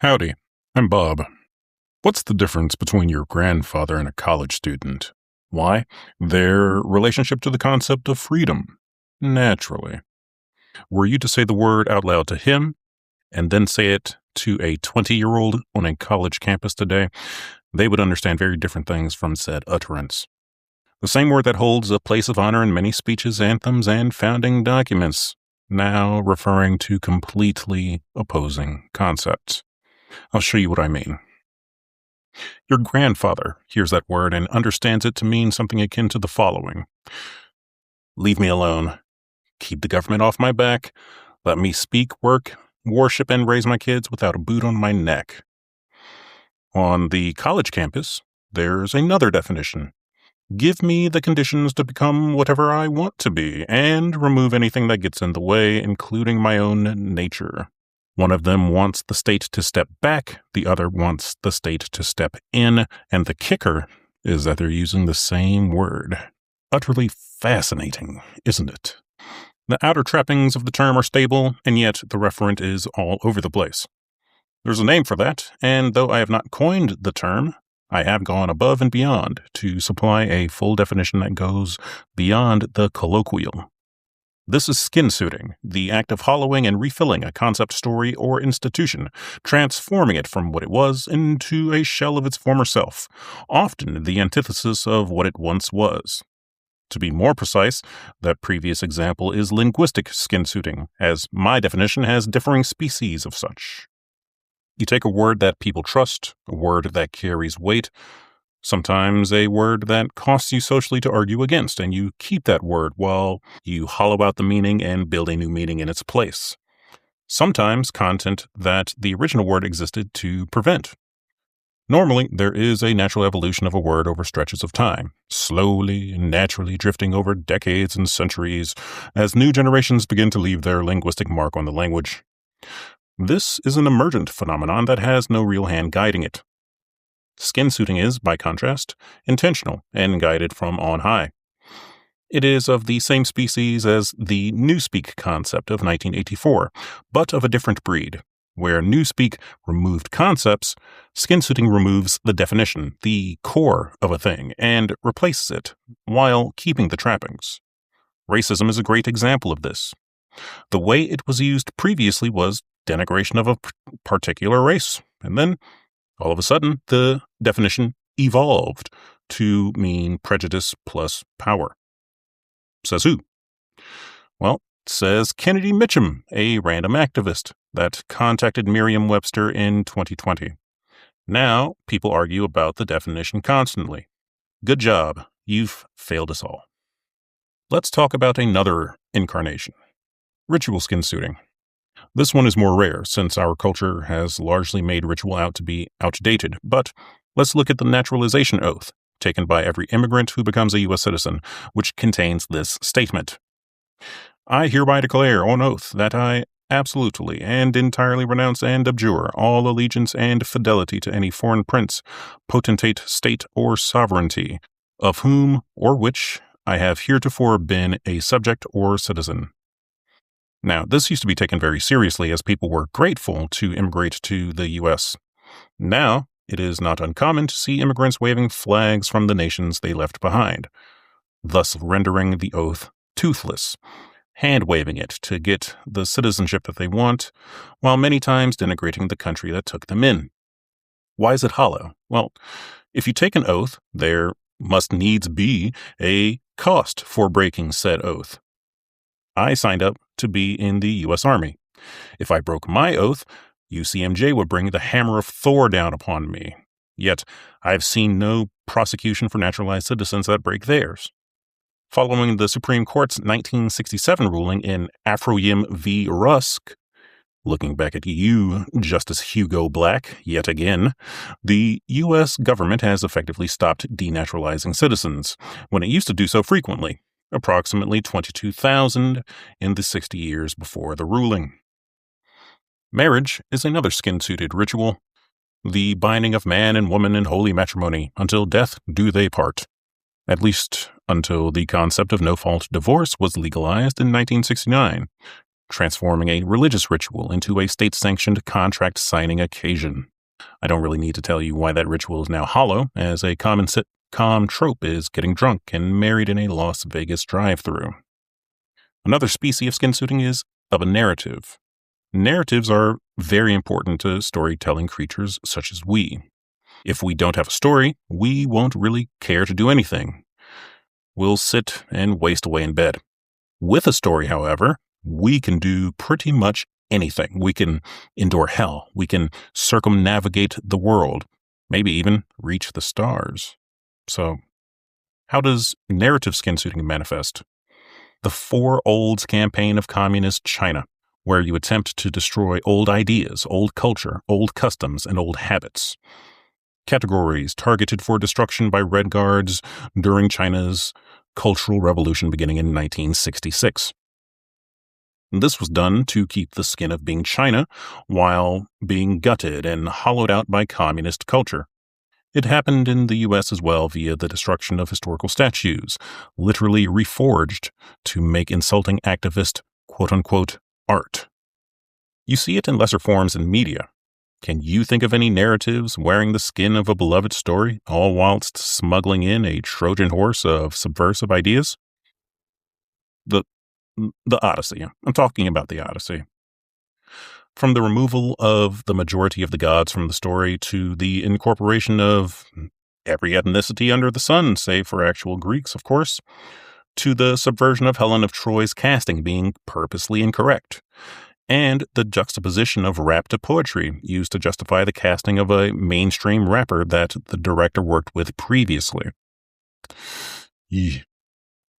Howdy, I'm Bob. What's the difference between your grandfather and a college student? Why? Their relationship to the concept of freedom. Naturally. Were you to say the word out loud to him and then say it to a 20-year-old on a college campus today, they would understand very different things from said utterance. The same word that holds a place of honor in many speeches, anthems, and founding documents, now referring to completely opposing concepts. I'll show you what I mean. Your grandfather hears that word and understands it to mean something akin to the following. Leave me alone. Keep the government off my back. Let me speak, work, worship, and raise my kids without a boot on my neck. On the college campus, there's another definition. Give me the conditions to become whatever I want to be, and remove anything that gets in the way, including my own nature. One of them wants the state to step back, the other wants the state to step in, and the kicker is that they're using the same word. Utterly fascinating, isn't it? The outer trappings of the term are stable, and yet the referent is all over the place. There's a name for that, and though I have not coined the term, I have gone above and beyond to supply a full definition that goes beyond the colloquial. This is skinsuiting, the act of hollowing and refilling a concept, story, or institution, transforming it from what it was into a shell of its former self, often the antithesis of what it once was. To be more precise, that previous example is linguistic skinsuiting, as my definition has differing species of such. You take a word that people trust, a word that carries weight, sometimes a word that costs you socially to argue against, and you keep that word while you hollow out the meaning and build a new meaning in its place. Sometimes content that the original word existed to prevent. Normally, there is a natural evolution of a word over stretches of time, slowly and naturally drifting over decades and centuries as new generations begin to leave their linguistic mark on the language. This is an emergent phenomenon that has no real hand guiding it. Skinsuiting is, by contrast, intentional and guided from on high. It is of the same species as the Newspeak concept of 1984, but of a different breed. Where Newspeak removed concepts, skinsuiting removes the definition, the core of a thing, and replaces it, while keeping the trappings. Racism is a great example of this. The way it was used previously was denigration of a particular race, and then all of a sudden, the definition evolved to mean prejudice plus power. Says who? Well, says Kennedy Mitchum, a random activist that contacted Merriam-Webster in 2020. Now, people argue about the definition constantly. Good job. You've failed us all. Let's talk about another incarnation. Ritual skinsuiting. This one is more rare, since our culture has largely made ritual out to be outdated, but let's look at the naturalization oath, taken by every immigrant who becomes a U.S. citizen, which contains this statement. I hereby declare on oath that I absolutely and entirely renounce and abjure all allegiance and fidelity to any foreign prince, potentate, state, or sovereignty, of whom or which I have heretofore been a subject or citizen. Now, this used to be taken very seriously as people were grateful to immigrate to the U.S. Now, it is not uncommon to see immigrants waving flags from the nations they left behind, thus rendering the oath toothless, hand-waving it to get the citizenship that they want, while many times denigrating the country that took them in. Why is it hollow? Well, if you take an oath, there must needs be a cost for breaking said oath. I signed up to be in the U.S. Army. If I broke my oath, UCMJ would bring the hammer of Thor down upon me. Yet, I've seen no prosecution for naturalized citizens that break theirs. Following the Supreme Court's 1967 ruling in Afroyim v. Rusk, looking back at you, Justice Hugo Black, yet again, the U.S. government has effectively stopped denaturalizing citizens, when it used to do so frequently. Approximately 22,000 in the 60 years before the ruling. Marriage is another skin-suited ritual, the binding of man and woman in holy matrimony until death do they part, at least until the concept of no-fault divorce was legalized in 1969, transforming a religious ritual into a state-sanctioned contract-signing occasion. I don't really need to tell you why that ritual is now hollow, as a common sitcom trope is getting drunk and married in a Las Vegas drive-thru. Another species of skinsuiting is of a narrative. Narratives are very important to storytelling creatures such as we. If we don't have a story, we won't really care to do anything. We'll sit and waste away in bed. With a story, however, we can do pretty much anything. We can endure hell. We can circumnavigate the world, maybe even reach the stars. So, how does narrative skinsuiting manifest? The Four Olds campaign of communist China, where you attempt to destroy old ideas, old culture, old customs, and old habits. Categories targeted for destruction by Red Guards during China's Cultural Revolution beginning in 1966. This was done to keep the skin of being China while being gutted and hollowed out by communist culture. It happened in the U.S. as well via the destruction of historical statues, literally reforged to make insulting activist quote-unquote art. You see it in lesser forms in media. Can you think of any narratives wearing the skin of a beloved story, all whilst smuggling in a Trojan horse of subversive ideas? The Odyssey. I'm talking about the Odyssey. From the removal of the majority of the gods from the story to the incorporation of every ethnicity under the sun, save for actual Greeks, of course, to the subversion of Helen of Troy's casting being purposely incorrect, and the juxtaposition of rap to poetry used to justify the casting of a mainstream rapper that the director worked with previously.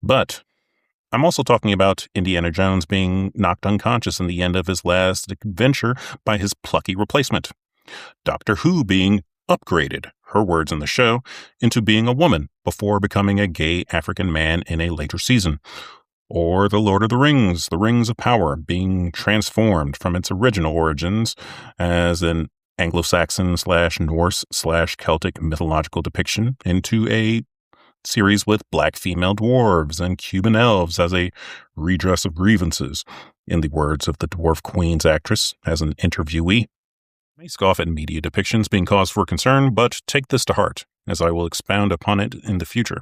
But I'm also talking about Indiana Jones being knocked unconscious in the end of his last adventure by his plucky replacement, Doctor Who being upgraded, her words in the show, into being a woman before becoming a gay African man in a later season, or The Lord of the Rings of Power, being transformed from its original origins as an Anglo-Saxon/Norse/Celtic mythological depiction into a series with black female dwarves and Cuban elves as a redress of grievances, in the words of the Dwarf Queen's actress as an interviewee. I may scoff at media depictions being cause for concern, but take this to heart, as I will expound upon it in the future.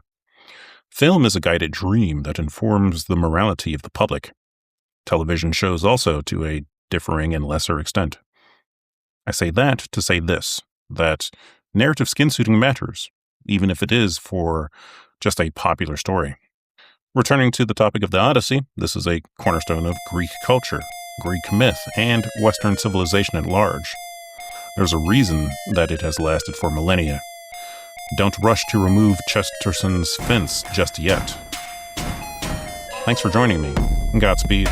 Film is a guided dream that informs the morality of the public. Television shows also to a differing and lesser extent. I say that to say this, that narrative skinsuiting matters, even if it is for just a popular story. Returning to the topic of the Odyssey, this is a cornerstone of Greek culture, Greek myth, and Western civilization at large. There's a reason that it has lasted for millennia. Don't rush to remove Chesterton's fence just yet. Thanks for joining me. Godspeed.